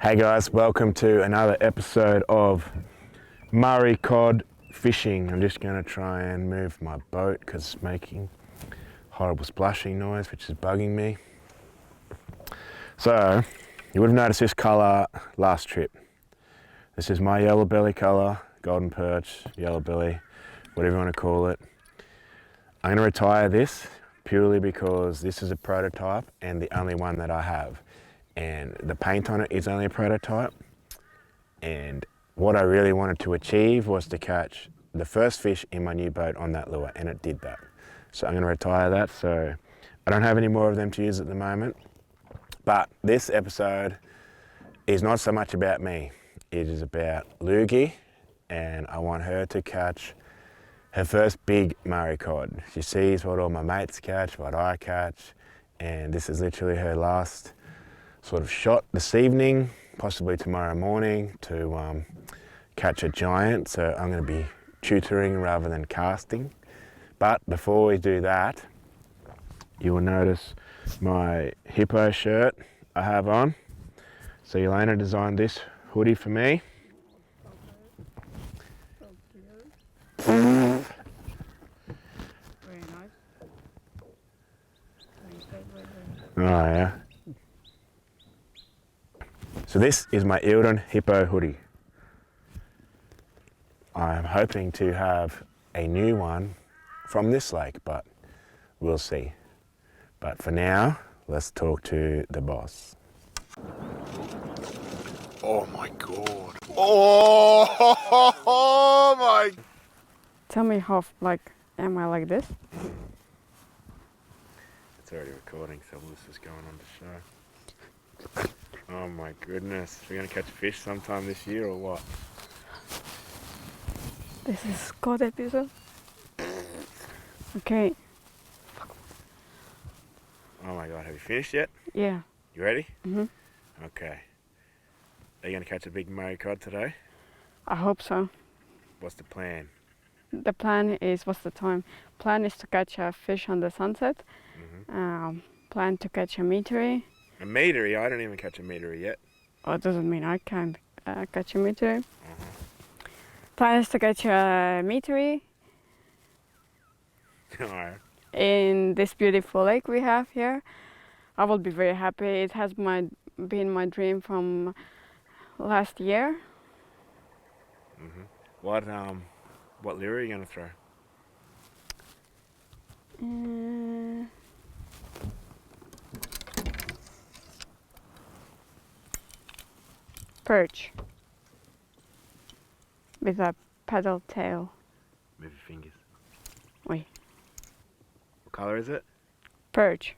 Hey guys, welcome to another episode of Murray Cod Fishing. I'm just going to try and move my boat because it's making horrible splashing noise, which is bugging me. So, you would have noticed this colour last trip. This is my yellow belly colour, golden perch, yellow belly, whatever you want to call it. I'm going to retire this purely because this is a prototype and the only one that I have. And the paint on it is only a prototype. And what I really wanted to achieve was to catch the first fish in my new boat on that lure, and it did that. So I'm going to retire that, so I don't have any more of them to use at the moment. But this episode is not so much about me. It is about Loogie, and I want her to catch her first big Murray cod. She sees what all my mates catch, what I catch, and this is literally her last sort of shot this evening, possibly tomorrow morning, to catch a giant. So I'm going to be tutoring rather than casting. But before we do that, you will notice my hippo shirt I have on. So Jelena designed this hoodie for me. Very nice. Oh yeah. So this is my Eildon hippo hoodie. I'm hoping to have a new one from this lake, but we'll see. But for now, let's talk to the boss. Oh my God. Oh my. Tell me how, am I like this? It's already recording, so this is going on the show. Oh my goodness. We're going to catch a fish sometime this year or what? This is Scott episode. Okay, Oh my God, have you finished yet? yeah. You ready? Mm-hmm. Okay. Are you going to catch a big Murray cod today? I hope so. What's the plan? The plan is, what's the time? Plan is to catch a fish on the sunset. Mm-hmm. Plan to catch a meteory. A meteory? I don't even catch a meteory yet. Oh, it doesn't mean I can't catch a meteory. Uh-huh. Plan is to catch a meteory Alright. in this beautiful lake we have here. I will be very happy. It has been my dream from last year. Mm-hmm. What lure are you going to throw? Perch with a paddle tail. Move your fingers. Wait. What colour is it? Perch.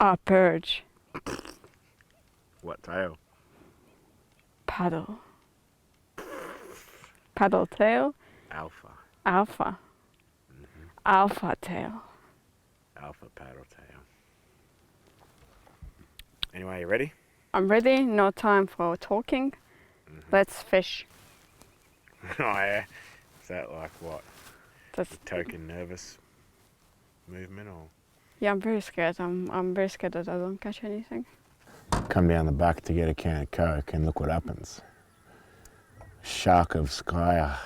A perch. What tail? Paddle. Paddle tail. Alpha. Alpha. Mm-hmm. Alpha tail. Alpha paddle tail. Anyway, you ready? I'm ready. No time for talking. Mm-hmm. Let's fish. Oh yeah. Is that like what? That's, Token nervous movement or? yeah, I'm very scared. I'm very scared that I don't catch anything. Come down the back to get a can of Coke and look what happens. Shark of Skyer.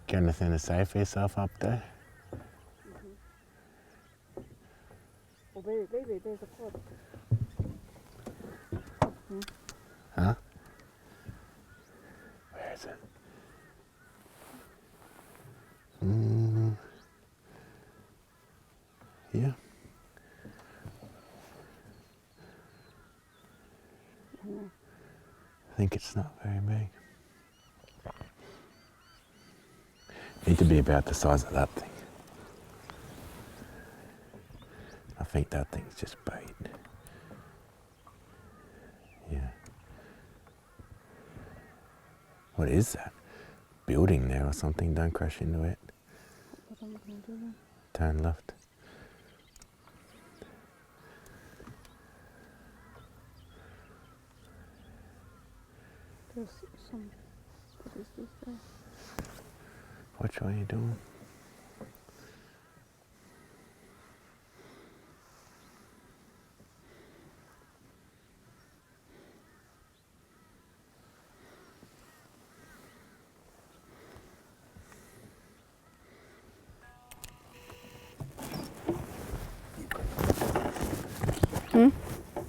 Got anything to say for yourself up there? Oh, baby, there's a cod. Huh? Where is it? Yeah. I think it's not very big. Need to be about the size of that thing. I think that thing's just bait. Yeah. What is that? Building there or something? Don't crash into it. What am I going to do then? Turn left. There's some. What is this there? What are you doing?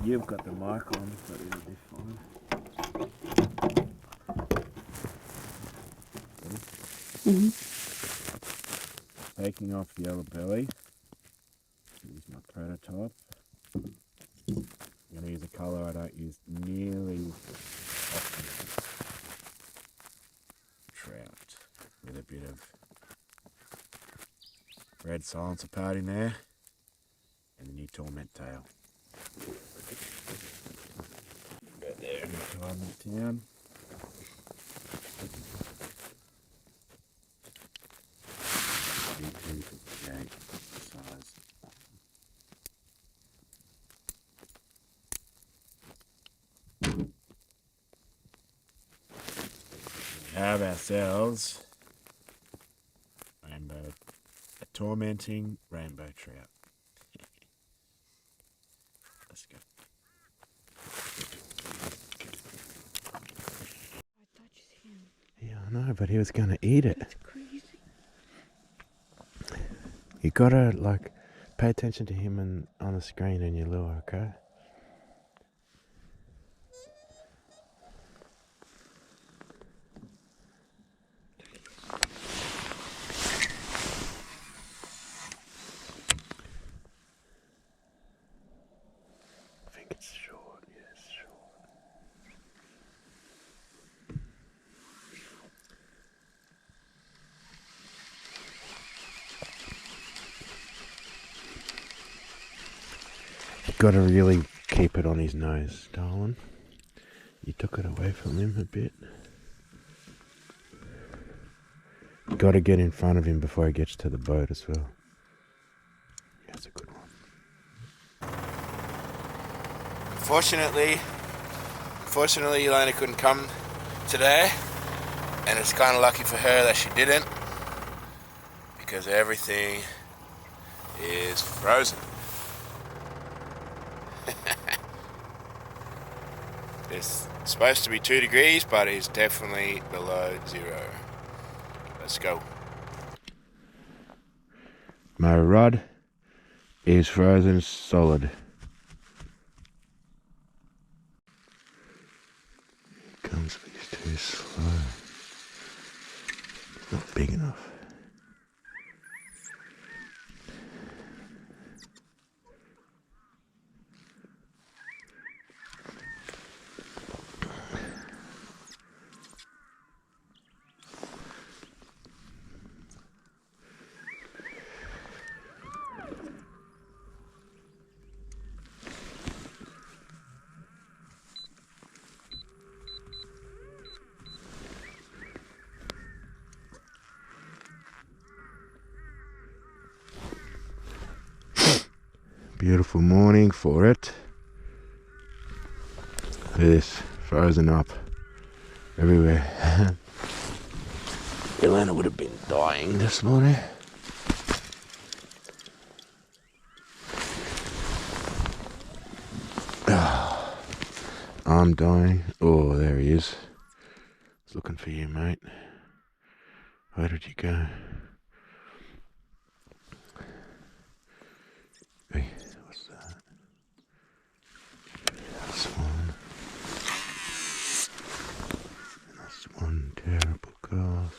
You've got the mic on, so it'll be fine. Taking off the yellow belly. Use my prototype. I'm going to use a colour I don't use nearly often. Trout with a bit of red silencer part in there and the new Torment tail. Go there and tie them down. Size. We have ourselves a tormenting rainbow trout. Let's go. I touched him. Yeah, I know, but he was going to eat it. That's crazy. You gotta pay attention to him and on the screen in your lure, okay? I think it's short, yes, short. You gotta really keep it on his nose, darling. You took it away from him a bit. You gotta get in front of him before he gets to the boat as well. Yeah, that's a good one. Unfortunately, Jelena couldn't come today, and it's kind of lucky for her that she didn't, because everything is frozen. It's supposed to be 2 degrees, but it's definitely below 0. Let's go. My rod is frozen solid. He comes, but he's too slow. Not big enough. Beautiful morning for it. Look at this, frozen up everywhere. Jelena would have been dying this morning. I'm dying. Oh, there he is. I was looking for you, mate. Where did you go? Hey, what's that? That's one. That's one terrible cast.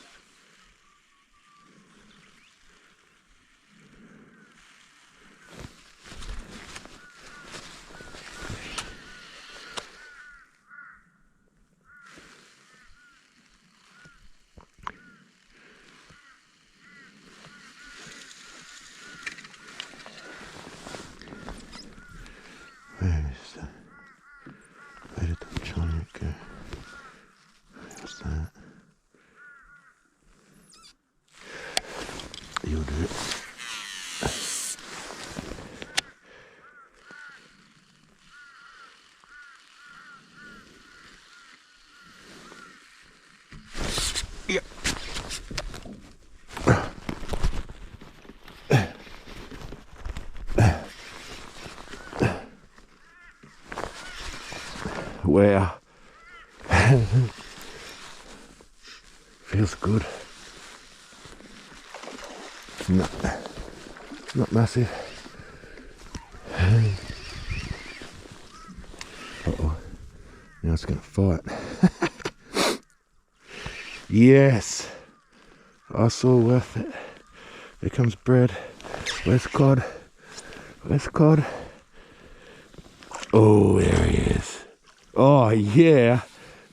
Where is that? Where did the giant go? What's that? You'll do it. Yep. Wow. Feels good. Not massive. it's gonna fight. Yes. That's all worth it. Here comes Braid. Where's Cod? Where's Cod? Oh, there he is. Oh, yeah.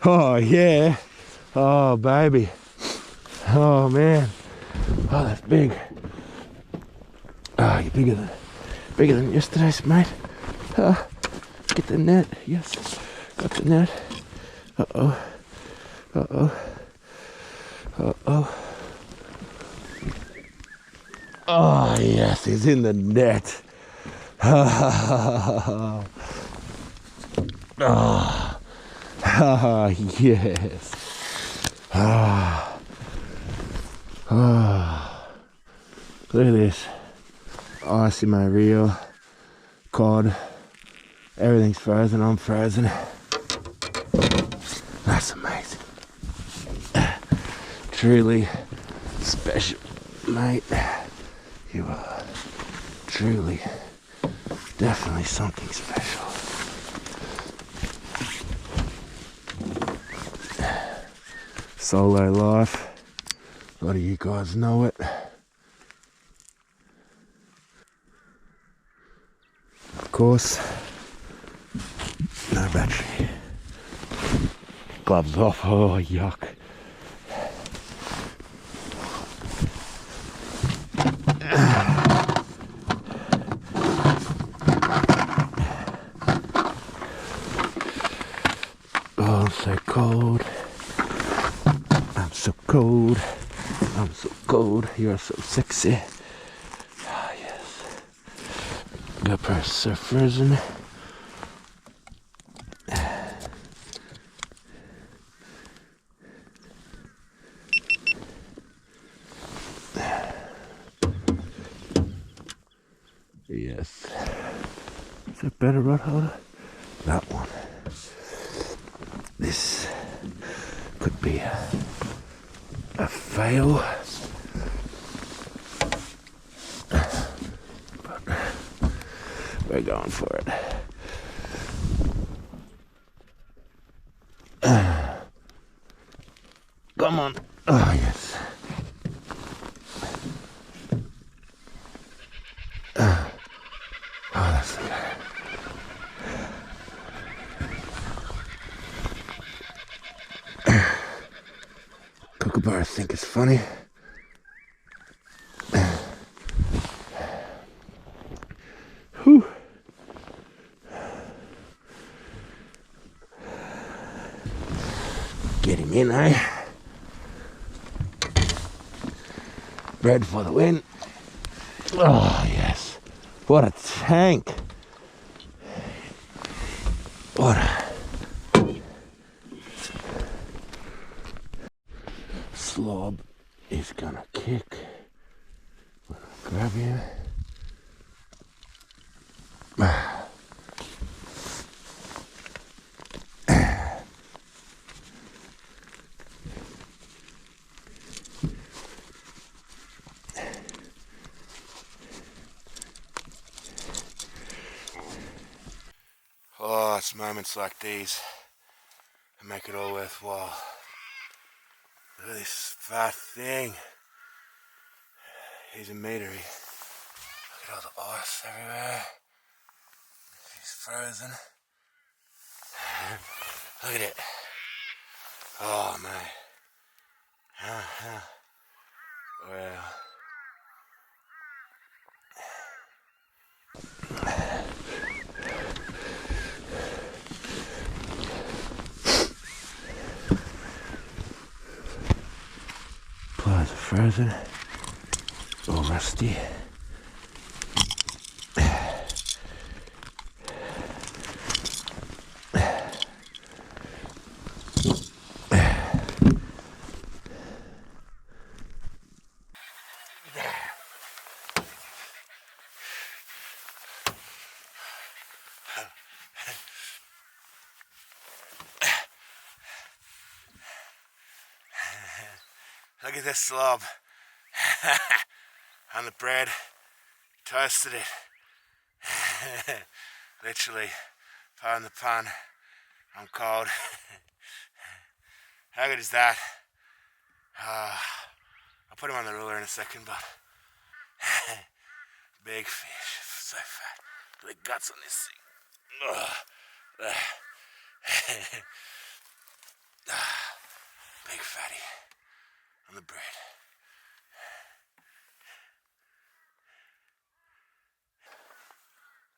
Oh, yeah. Oh, baby. Oh, man. Oh, that's big. Oh, you're bigger than yesterday's, mate. Get the net. Yes. Got the net. Uh-oh. Uh-oh. Uh-oh. Oh, yes, he's in the net. Oh, yes. Look at this. Ice in my reel. Cod. Everything's frozen. I'm frozen. That's amazing. Truly special, mate. You are truly, definitely something special. Solo life. A lot of you guys know it. Of course, no battery. Gloves off. Oh, yuck. Oh, I'm so cold. I'm so cold. I'm so cold. You are so sexy. Ah, yes. GoPro is so frozen. Yes. Is that better rod holder? That one. This could be a fail. But we're going for it. Come on. Oh, yes. Oh, that's the guy. Kookaburra think it's funny. Whew. Get him in, eh? Braid for the win. Oh, yes. What a tank. What a slob is gonna kick. When I grab him. Oh, it's moments like these that make it all worthwhile. Look at this fat thing. He's a meatery. Look at all the ice everywhere. He's frozen. Look at it. Oh, mate. Wow. Pliers are frozen, all rusty. Look at this slob. On the bread, toasted it. Literally, pardon the pun, I'm cold. How good is that? I'll put him on the ruler in a second, but big fish, so fat. The guts on this thing. Big fatty on the Braid.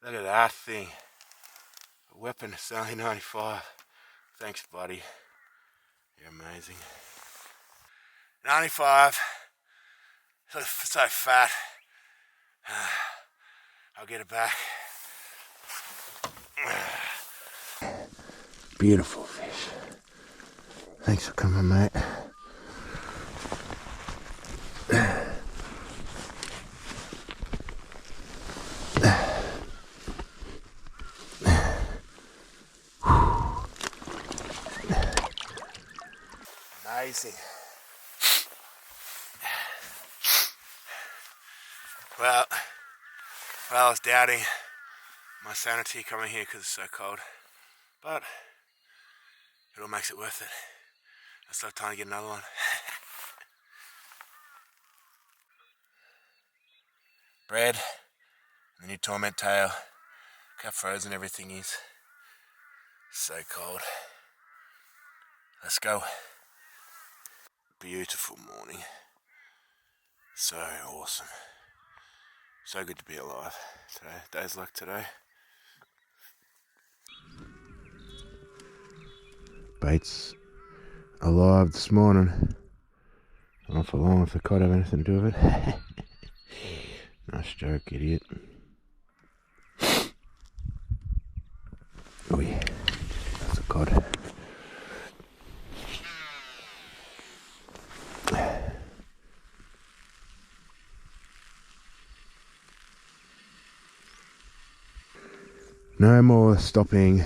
Look at that thing. A weapon is only 95. Thanks, buddy. You're amazing. 95. So fat. I'll get it back. Beautiful fish. Thanks for coming, mate. Amazing. Well, I was doubting my sanity coming here because it's so cold, but it all makes it worth it. I still have time to get another one. Braid, the new Torment tail. Look how frozen everything is. So cold. Let's go. Beautiful morning. So awesome. So good to be alive today. Days like today. Bait's alive this morning. Not for long if the cod have anything to do with it. Nice joke, idiot. Oh yeah, that's a cod. No more stopping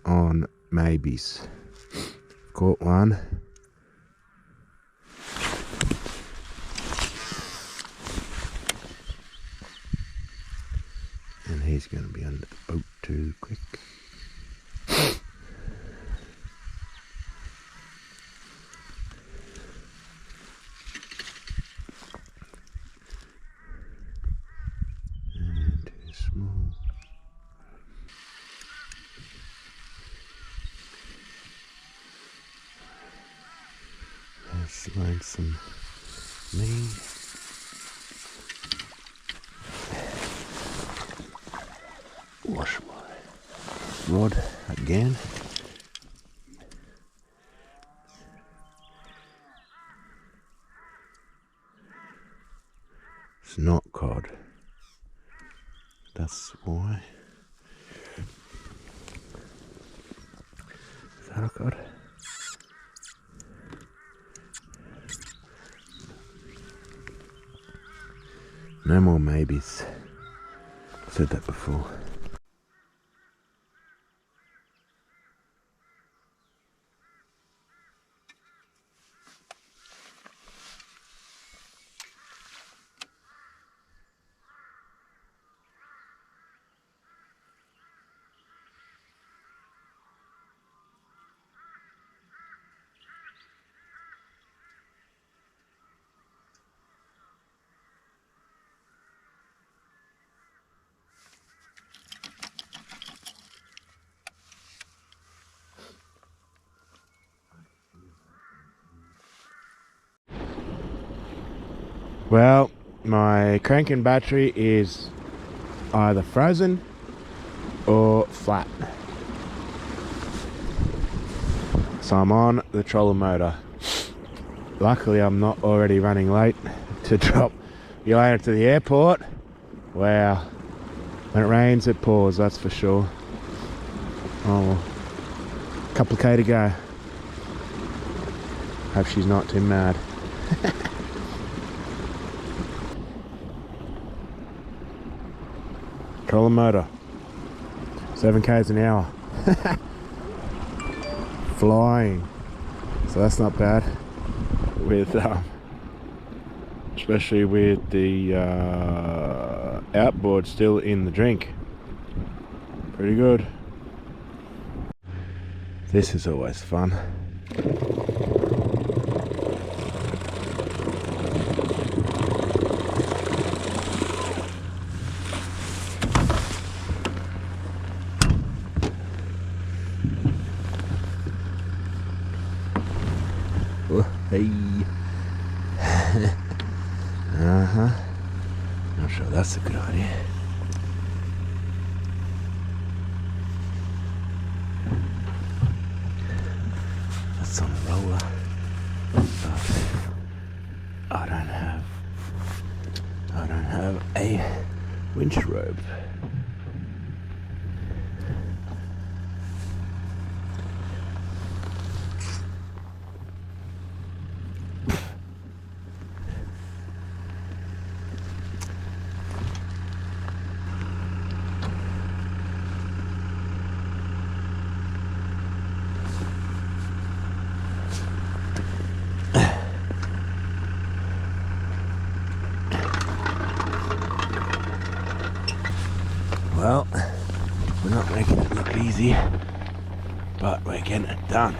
on maybes. Caught one. And he's going to be under the boat too quick. And too small. That's lonesome me. Wash my rod again. It's not cod. That's why. Is that a cod? No more maybes. I've said that before. Well, my cranking battery is either frozen or flat. So I'm on the trolling motor. Luckily I'm not already running late to drop Jelena to the airport. Wow. When it rains it pours, that's for sure. Oh well. Couple of K to go. Hope she's not too mad. Trolling motor, 7 k's an hour. Flying, so that's not bad. With especially with the outboard still in the drink, pretty good. This is always fun. Oh, hey. Not sure that's a good idea. That's on a roller, but I don't have a winch rope. Well, we're not making it look easy, but we're getting it done.